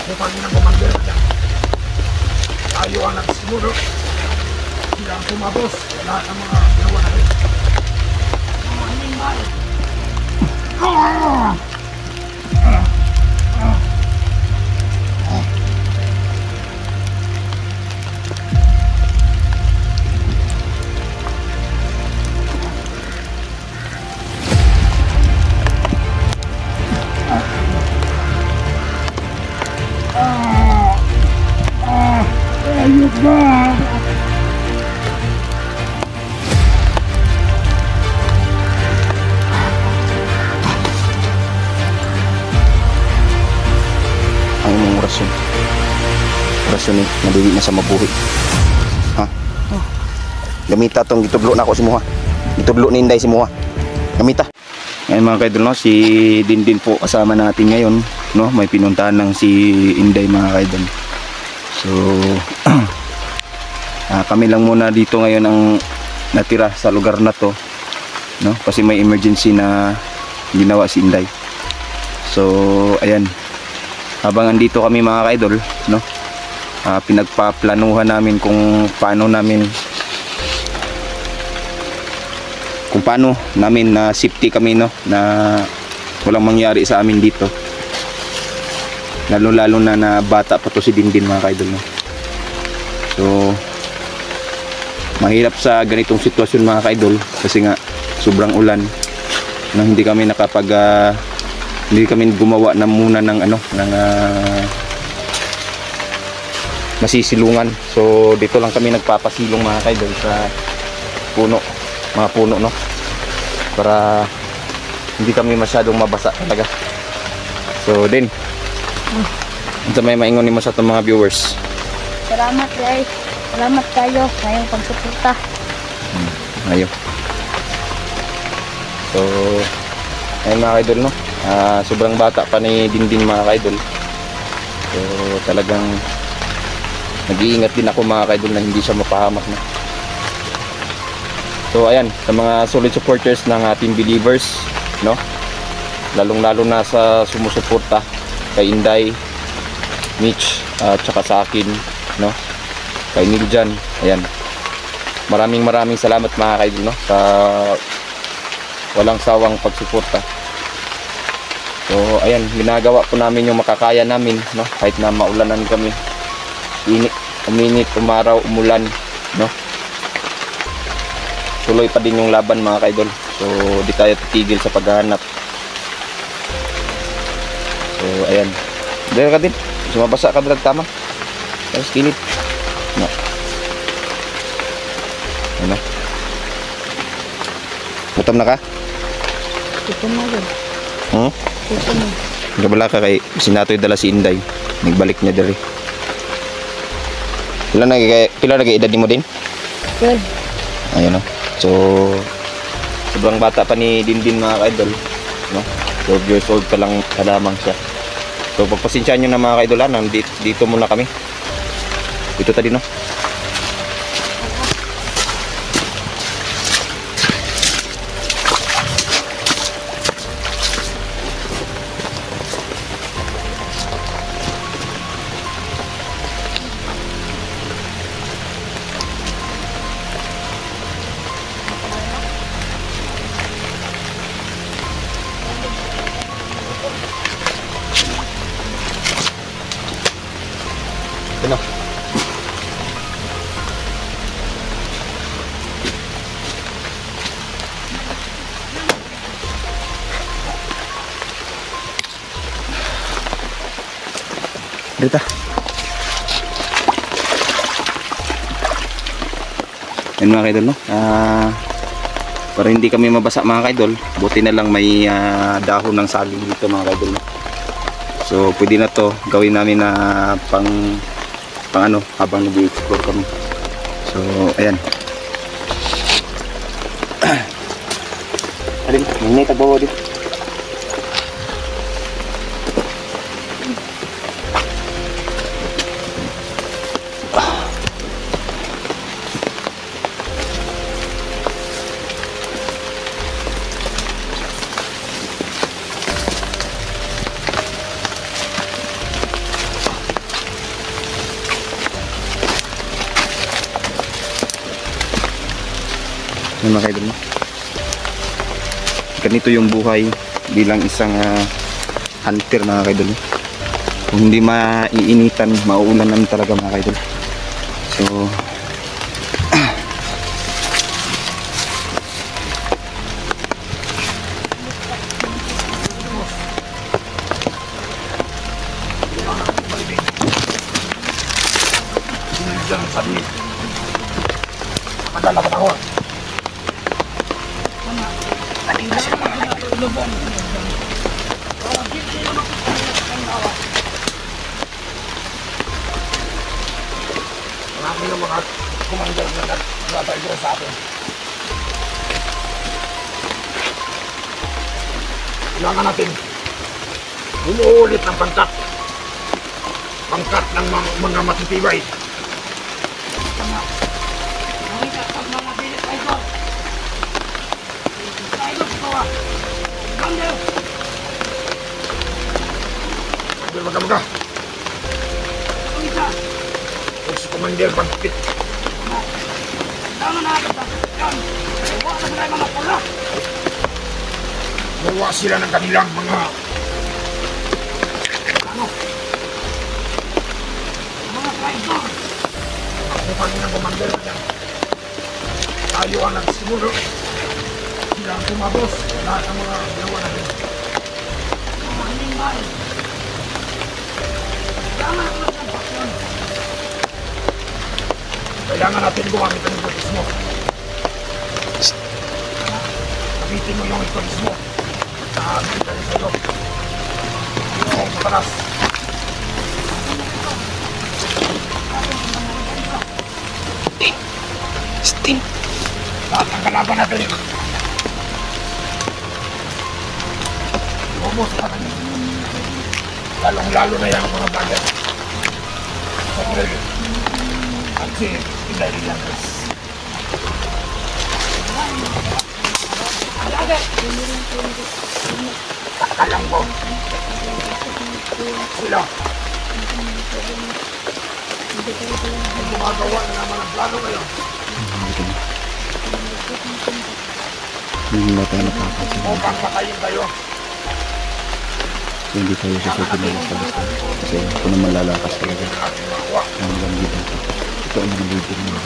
Bukal ng commander dyan. Tayo ang nagsiguro. Sila ang sumabos. Lahat ng mga ginawa natin. Mga animal. Ayos ba? Ang imong orasyon. Orasyon ni nabibi na sa mabuhi. Ha? Gamita tong gitudlo na ako si Muha. Gitudlo ni Inday si Muha. Gamita. Ngayon mga kaidol, no, si Dindin po kasama natin ngayon, no? May pinuntahan ng si Inday mga kaidol. So kami lang muna dito ngayon ang natira sa lugar na to, no? Kasi may emergency na ginawa si Inday. So ayan, habang andito kami mga kaidol, no, pinagpaplanuhan namin kung paano namin na safety kami, no, na walang mangyari sa amin dito, lalo na bata pa to si Dindin mga kaidol, no? So mahirap sa ganitong sitwasyon mga kaidol kasi nga sobrang ulan, no? Hindi kami gumawa na muna ng masisilungan. So dito lang kami nagpapasilong mga kaidol sa mga puno, no, para hindi kami masyadong mabasa talaga. So din, ito may maingon mo sa itong mga viewers. Salamat guys. Salamat kayo sa iyong pagsuporta. Ayun. So ayun mga kaidol, no, sobrang bata pa ni Dindin mga kaidol. So talagang nag-iingat din ako mga kaidol na hindi siya mapahamak, no. So ayan, sa mga solid supporters ng Team Believers, no, lalong lalo na sa sumusuporta kay Inday, Mitch, at saka sa akin, no, kay Niljan. Ayan, maraming salamat mga kaidol, no, sa walang sawang pagsuporta. So ayan, ginagawa po namin yung makakaya namin, no, kahit na maulanan kami, uminit, umaraw, umulan, no, tuloy pa din yung laban mga kaidol. So di tayo titigil sa paghahanap. So ayan, dahil ka din sumabasa ka drag tama tapos kilid, no, ano, gutom na ka? Gutom na yun. Gutom na. Gabala ka kay sinatoy dala si Inday, nagbalik niya dali. Pila na edad mo din? 12. Ayun, no. So sobrang bata pa ni Dindin mga kaidol, no, 12 years old pa lang lamang siya. So pagpasensyaan nyo na mga kaidol, dito muna kami. Dito tayo, no. Ano? Dito. Yan mga kaidol, no? Para hindi kami mabasa mga kaidol, buti na lang may dahon ng saging dito mga kaidol, no? So pwede na to gawin namin na pang ano habang nag-explore kami. So ayan. Alin, may tagbawa dito. Yan mga kaidol, no? Ganito yung buhay bilang isang hunter mga kaidol, no? Kung hindi maiinitan, mauulanan talaga mga kaidol. So Jangan sabi. Madala pa ako. Tadi kasi mga lubong. Marami yung mga kumandal na nagtatay sa atin. Kailangan natin umuulit ng pangkat. Pangkat ng mga matitibay. Maga-maga. Huwag si Commander pagpit. Bawa sila ng kanilang mga traitor. Ako kami ng Commander yan. Tayo ang nagsimulo. Sila ang tumabos. Lahat ng mga ginawa natin. Mga hinimbay. Kailangan natin gumamit ng itorismo. Gamitin mo yung itorismo. Sabi ka rin sa'yo. Yung sa talas. Sting! Lahat ang kalaban natin. Lumos ka natin. Lalong-lalo na yan ang mga bagay. Kasi hindi lang guys. Kakalang ko. Sila. Ang gumagawa na naman ang plano ngayon. hindi na tayo napapansin. Upang patayin kayo. Hindi tayo sasabit na basta-basta. Kasi ako naman lalakas talaga. Ang gamitin ko. Ito ang mga leader mo.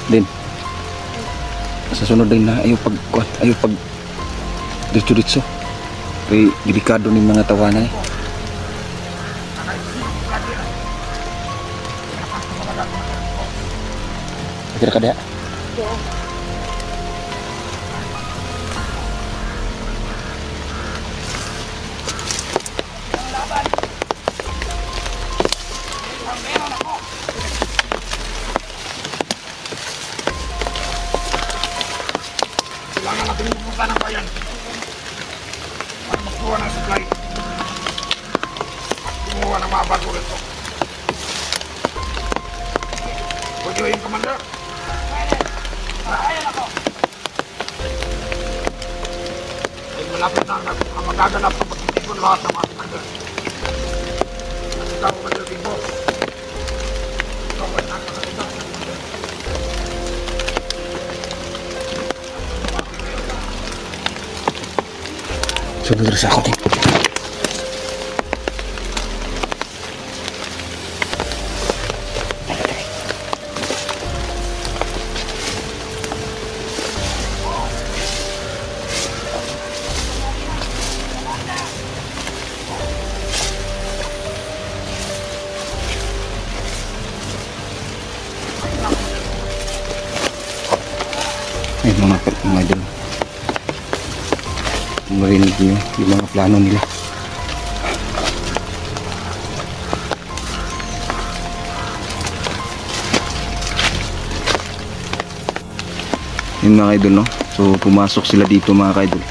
Din sa sunod din na ayaw pag diretso kay delikado ni mga tawanan kira kada Kailangan natin pupunta ng bayan para magkuha ng supply. Kumuha ng mga bago rito. Pwede yung commander? Ayan ako. Ay malapit na ang magaganap ng pagtitipon lahat ng mga commander. At ikaw, Commander Bimbo. Ikaw ay nakakasita ng commander. sunod sa ako din. Ay mga idol. marinig niyo yung mga plano nila. Yun mga kaidol, no? So pumasok sila dito mga kaidol.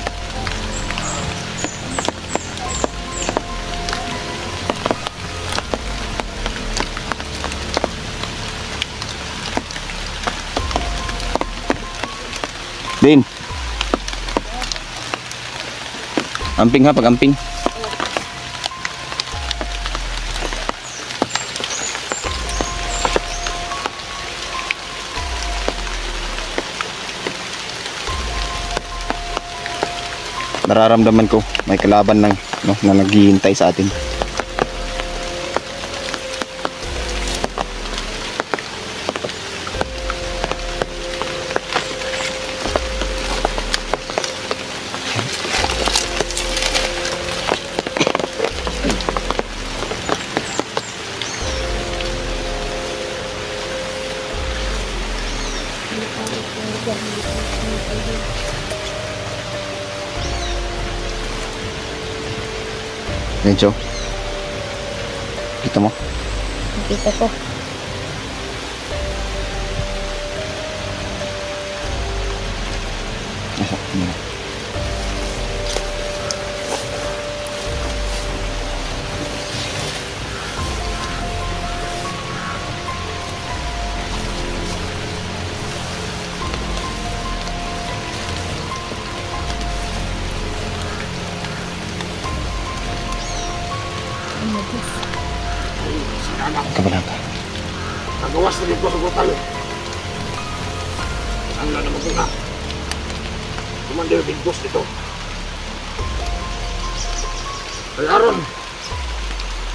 Din. Amping ha, pag-amping. Nararamdaman ko may kalaban ng na naghihintay sa atin. Renzo, kita mo? Nakita ko. Nasa ano? Kabalaka. Nagawas na dito sa botalo. Ang na naman na. Commander Bigos dito. Kaya aron,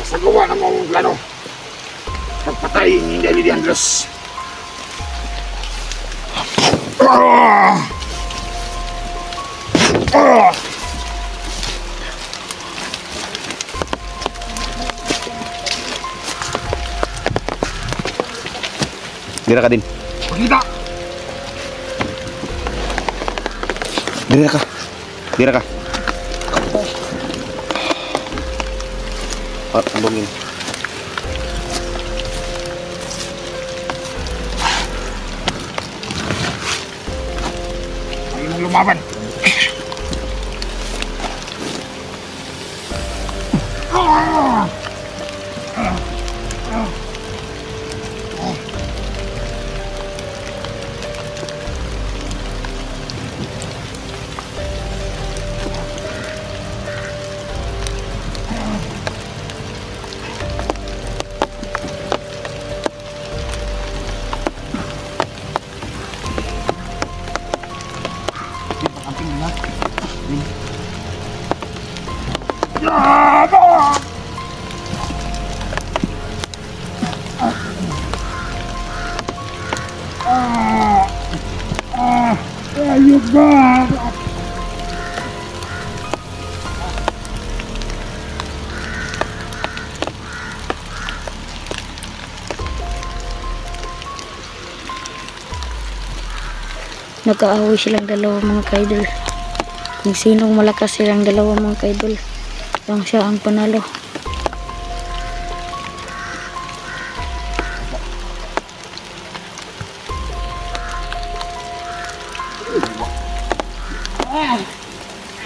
kasagawa ng mga plano. Pagpatay ni Inday de Andres. Dira ka din. Pagkita! Dira ka. Dira ka. Ambungin. Ayaw nang lumaban. Ayun ba? Nag-aaway silang dalawa mga kaidol. Kung sinong malakas silang dalawa mga kaidol, lang siya ang panalo.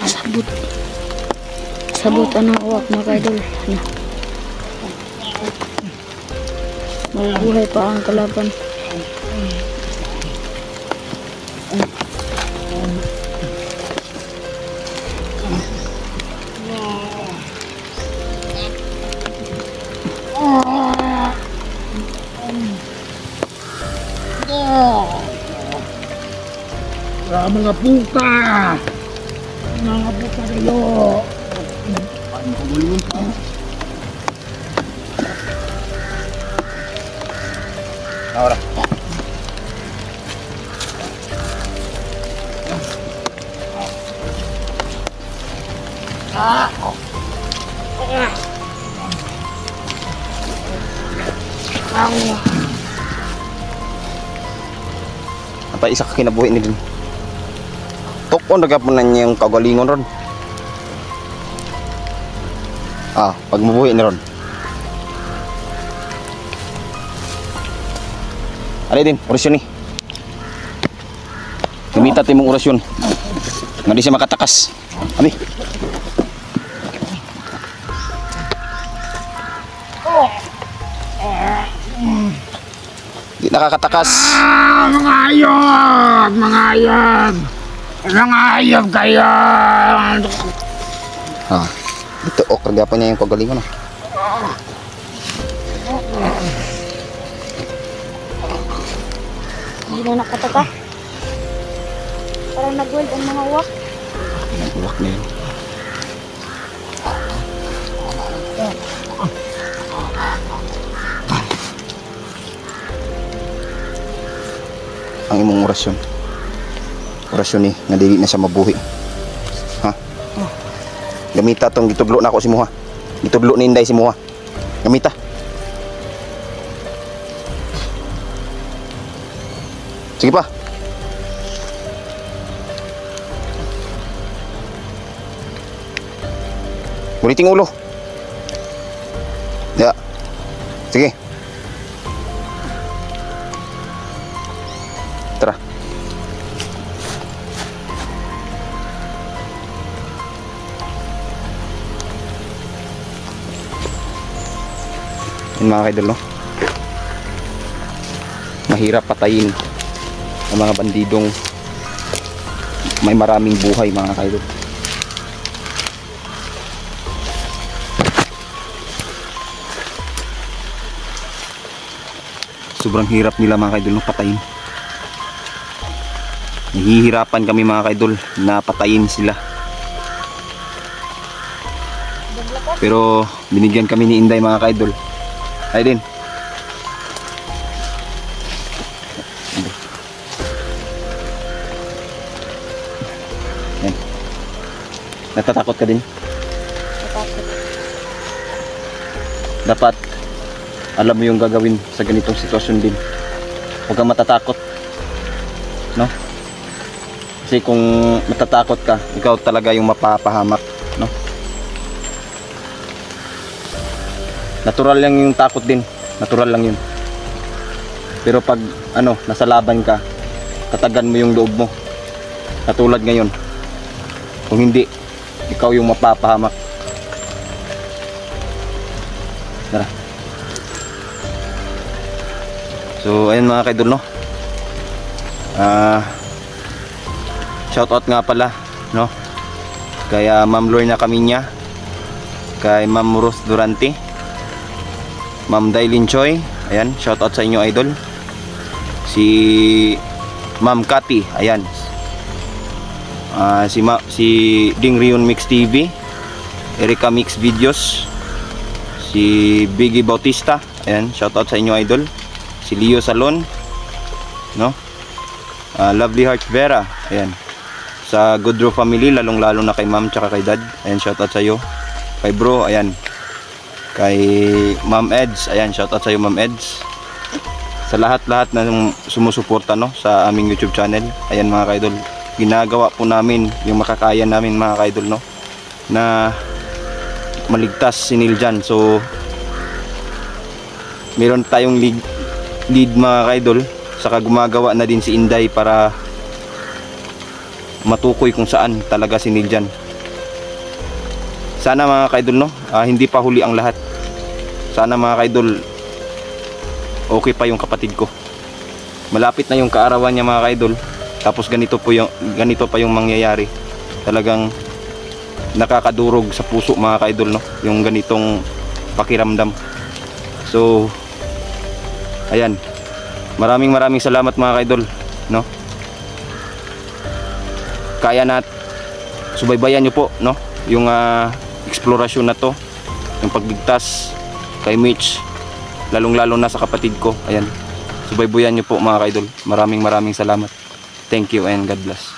Sabot. Sabutan ng uwak mga kaidol. Mabuhay pa ang kalaban. Mga puka! Mga puka kayo! Paano ko bulungan ka? Ahora. Apa isa ka kinabuhi ni din. Tukon nagapunan niya yung kagalingon ron. Pag mabuhi na ron. Alay din, orasyon ni. Tumita timong orasyon. Nga di siya makatakas. Abi. Di nakakatakas. Mga ayog! Mga ayog! Mga ayog kayo! Dito okra gapon niya yung kagalingon. Hindi na nakataka. Parang nag-weld ang mga uwak. Nag-uwak na yun. Ang imong orasyon. Orasyon ni nga dili na siya mabuhi. Ha? Gamita tong gitudlo na ako si Muha. Gitudlo ni Inday si Muha. Gamita. Sige pa. Uliting ulo. Ya. Sige. Tara. Yan mga kaidol, no? Mahirap patayin ang mga bandidong may maraming buhay, mga kaidol. Sobrang hirap nila mga kaidol, no, patayin. Nahihirapan kami mga kaidol na patayin sila. Pero binigyan kami ni Inday mga kaidol. Ay din. Yan. Natatakot ka din? Natakot. Dapat alam mo yung gagawin sa ganitong sitwasyon din. Huwag kang matatakot, no? Kasi kung matatakot ka, ikaw talaga yung mapapahamak, no? Natural lang yung takot din, natural lang yun. Pero pag nasa laban ka, katagan mo yung loob mo. Katulad ngayon, kung hindi, ikaw yung mapapahamak. Tara. So ayun mga kaidol, no? Shoutout nga pala, no? Kay Ma'am Lorna Camiña, kay Ma'am Ruth Durante, Ma'am Dailin Choi, ayan, shoutout sa inyo idol. Si Ma'am Cathy, ayan. Si Ding Rion Mix TV, Erika Mix Videos, si Biggie Bautista, ayan, shoutout sa inyo idol. Si Leo Salon, no? Lovely Heart Vera, ayan. Sa Goodrow family, lalong lalo na kay ma'am tsaka kay dad, ayan, shoutout sa iyo. Kay bro, ayan. Kay Ma'am Eds, ayan, shoutout sa iyo Ma'am Eds. Sa lahat-lahat na sumusuporta, no, sa aming YouTube channel, ayan mga kaidol. Ginagawa po namin yung makakaya namin mga kaidol, no, na maligtas si Niljan. So meron tayong lead mga kaidol, saka gumagawa na din si Inday para matukoy kung saan talaga si Niljan. Sana mga kaidol, no, hindi pa huli ang lahat. Sana mga kaidol, okay pa yung kapatid ko. Malapit na yung kaarawan niya mga kaidol, tapos ganito pa yung mangyayari. Talagang nakakadurog sa puso mga kaidol, no, yung ganitong pakiramdam. So ayan, maraming salamat mga kaidol, no. Kaya na subaybayan nyo po, no, yung eksplorasyon na to, yung pagligtas kay Mitch, lalong lalo na sa kapatid ko. Ayan, subaybayan nyo po mga kaidol. Maraming salamat. Thank you and God bless.